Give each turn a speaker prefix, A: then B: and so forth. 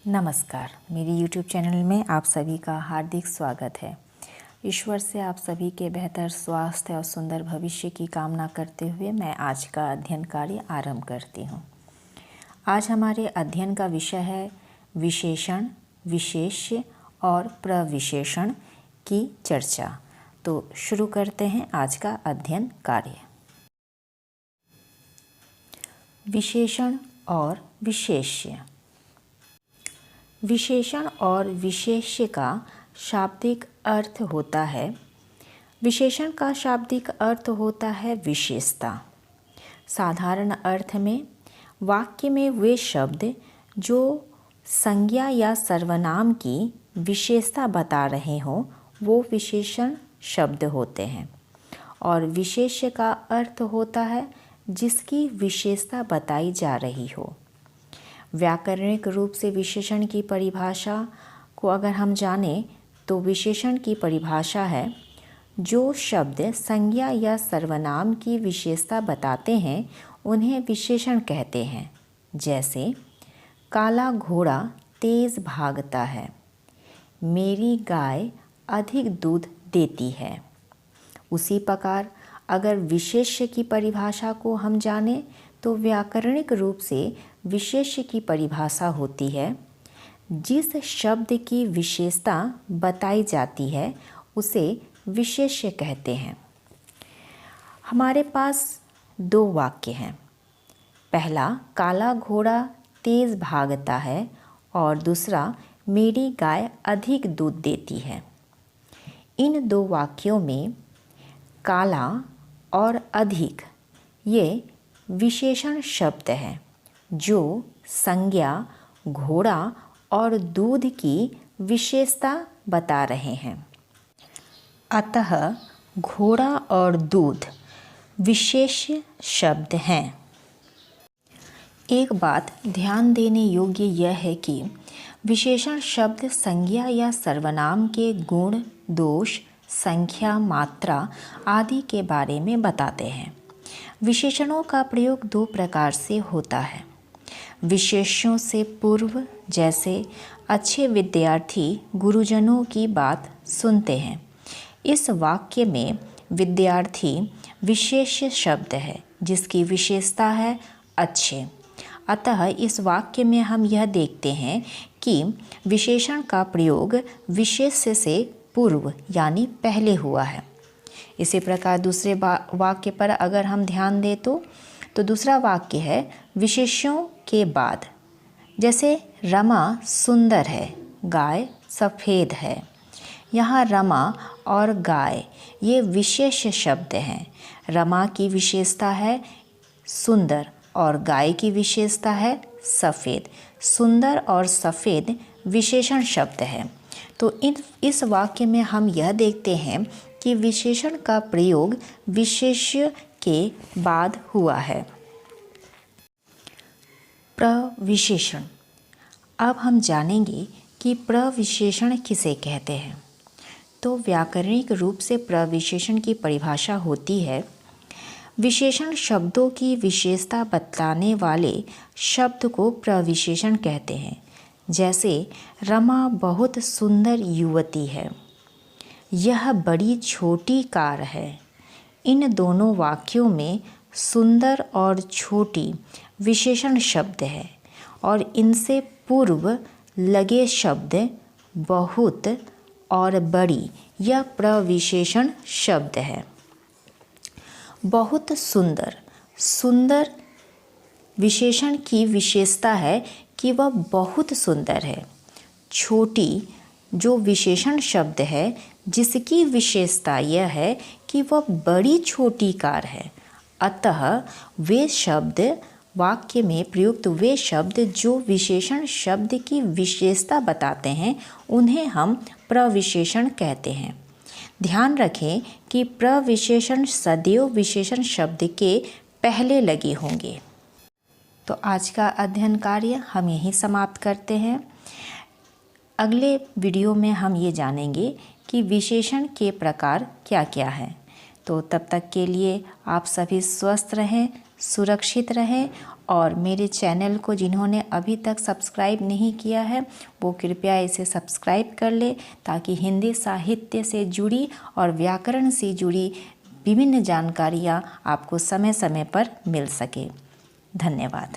A: नमस्कार, मेरी YouTube channel में आप सभी का हार्दिक स्वागत है। ईश्वर से आप सभी के बेहतर स्वास्थ्य और सुंदर भविष्य की कामना करते हुए मैं आज का अध्ययन कार्य आरंभ करती हूँ। आज हमारे अध्ययन का विषय है विशेषण, विशेष्य और प्रविशेषण की चर्चा। तो शुरू करते हैं आज का अध्ययन कार्य। विशेषण और विशेष्य। विशेषण और विशेष्य का शाब्दिक अर्थ होता है। विशेषण का शाब्दिक अर्थ होता है विशेषता। साधारण अर्थ में वाक्य में वे शब्द जो संज्ञा या सर्वनाम की विशेषता बता रहे हों वो विशेषण शब्द होते हैं, और विशेष्य का अर्थ होता है जिसकी विशेषता बताई जा रही हो। व्याकरणिक रूप से विशेषण की परिभाषा को अगर हम जानें तो विशेषण की परिभाषा है जो शब्द संज्ञा या सर्वनाम की विशेषता बताते हैं उन्हें विशेषण कहते हैं। जैसे काला घोड़ा तेज भागता है, मेरी गाय अधिक दूध देती है। उसी प्रकार अगर विशेष्य की परिभाषा को हम जानें तो व्याकरणिक रूप से विशेष्य की परिभाषा होती है जिस शब्द की विशेषता बताई जाती है उसे विशेष्य कहते हैं। हमारे पास दो वाक्य हैं। पहला काला घोड़ा तेज भागता है और दूसरा मेरी गाय अधिक दूध देती है। इन दो वाक्यों में काला और अधिक ये विशेषण शब्द हैं जो संज्ञा, घोड़ा और दूध की विशेषता बता रहे हैं। अतः घोड़ा और दूध विशेष्य शब्द हैं। एक बात ध्यान देने योग्य यह है कि विशेषण शब्द संज्ञा या सर्वनाम के गुण, दोष, संख्या, मात्रा आदि के बारे में बताते हैं। विशेषणों का प्रयोग दो प्रकार से होता है। विशेष्यों से पूर्व, जैसे अच्छे विद्यार्थी गुरुजनों की बात सुनते हैं। इस वाक्य में विद्यार्थी विशेष्य शब्द है जिसकी विशेषता है अच्छे। अतः इस वाक्य में हम यह देखते हैं कि विशेषण का प्रयोग विशेष्य से पूर्व यानी पहले हुआ है। इसी प्रकार दूसरे वाक्य पर अगर हम ध्यान दें तो दूसरा वाक्य है विशेष्यों के बाद। जैसे रमा सुंदर है, गाय सफ़ेद है। यहाँ रमा और गाय ये विशेष्य शब्द हैं। रमा की विशेषता है सुंदर और गाय की विशेषता है सफ़ेद। सुंदर और सफ़ेद विशेषण शब्द है। तो इस वाक्य में हम यह देखते हैं कि विशेषण का प्रयोग विशेष्य के बाद हुआ है। प्रविशेषण। अब हम जानेंगे कि प्रविशेषण किसे कहते हैं। तो व्याकरणिक रूप से प्रविशेषण की परिभाषा होती है विशेषण शब्दों की विशेषता बतलाने वाले शब्द को प्रविशेषण कहते हैं। जैसे रमा बहुत सुंदर युवती है, यह बड़ी छोटी कार है। इन दोनों वाक्यों में सुंदर और छोटी विशेषण शब्द है और इनसे पूर्व लगे शब्द बहुत और बड़ी यह प्रविशेषण शब्द है। बहुत सुंदर। सुंदर विशेषण की विशेषता है कि वह बहुत सुंदर है। छोटी जो विशेषण शब्द है जिसकी विशेषता यह है कि वह बड़ी छोटी कार है। अतः वे शब्द वाक्य में प्रयुक्त वे शब्द जो विशेषण शब्द की विशेषता बताते हैं उन्हें हम प्रविशेषण कहते हैं। ध्यान रखें कि प्रविशेषण सदैव विशेषण शब्द के पहले लगे होंगे। तो आज का अध्ययन कार्य हम यहीं समाप्त करते हैं। अगले वीडियो में हम ये जानेंगे कि विशेषण के प्रकार क्या क्या हैं। तो तब तक के लिए आप सभी स्वस्थ रहें, सुरक्षित रहें और मेरे चैनल को जिन्होंने अभी तक सब्सक्राइब नहीं किया है वो कृपया इसे सब्सक्राइब कर ले, ताकि हिंदी साहित्य से जुड़ी और व्याकरण से जुड़ी विभिन्न जानकारियाँ आपको समय समय पर मिल सके। धन्यवाद।